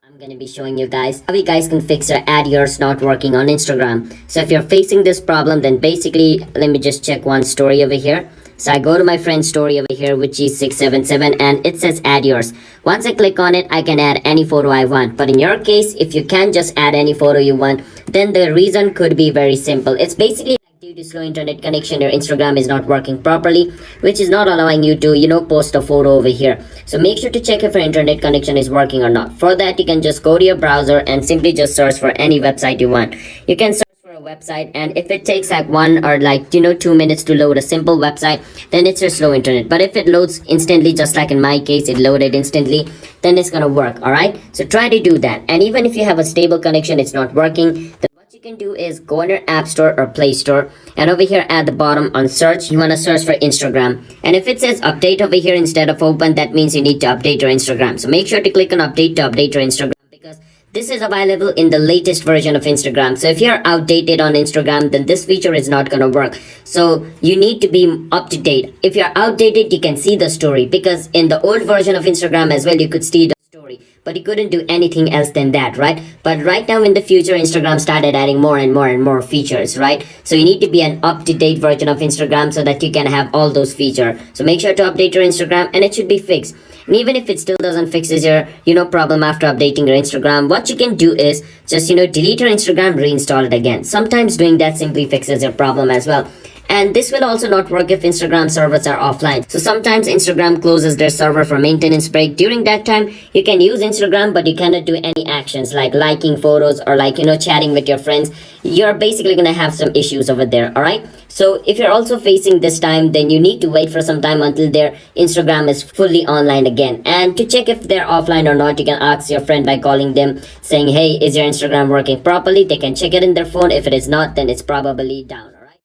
I'm going to be showing you guys how you guys can fix your ad yours not working on Instagram. So if you're facing this problem, then basically let me just check one story over here. So I go to my friend's story over here, which is 677, and it says add yours. Once I click on it, I can add any photo I want. But in your case, if you can't just add any photo you want, then the reason could be very simple. It's basically due to slow internet connection, your Instagram is not working properly, which is not allowing you to post a photo over here. So make sure to check if your internet connection is working or not. For that, you can just go to your browser and simply just search for any website you want. You can search for a website, and if it takes like 1 or 2 minutes to load a simple website, then it's your slow internet. But if it loads instantly, just like in my case it loaded instantly, then it's gonna work. All right, so try to do that. And even if you have a stable connection, it's not working, you can do is go on your app store or play store, and over here at the bottom on search, you want to search for Instagram. And if it says update over here instead of open, that means you need to update your Instagram. So make sure to click on update to update your Instagram, because this is available in the latest version of Instagram. So if you're outdated on Instagram, then this feature is not going to work. So you need to be up to date. If you're outdated, you can see the story, because in the old version of Instagram as well, you could see the story, but you couldn't do anything else than that, right? But right now in the future, Instagram started adding more and more and more features, right? So you need to be an up-to-date version of Instagram so that you can have all those features. So make sure to update your Instagram, and it should be fixed. And even if it still doesn't fix your problem after updating your Instagram, what you can do is just delete your Instagram, reinstall it again. Sometimes doing that simply fixes your problem as well. And this will also not work if Instagram servers are offline. So sometimes Instagram closes their server for maintenance break. During that time, you can use Instagram, but you cannot do any actions like liking photos or chatting with your friends. You're basically going to have some issues over there, all right? So if you're also facing this time, then you need to wait for some time until their Instagram is fully online again. And to check if they're offline or not, you can ask your friend by calling them saying, hey, is your Instagram working properly? They can check it in their phone. If it is not, then it's probably down.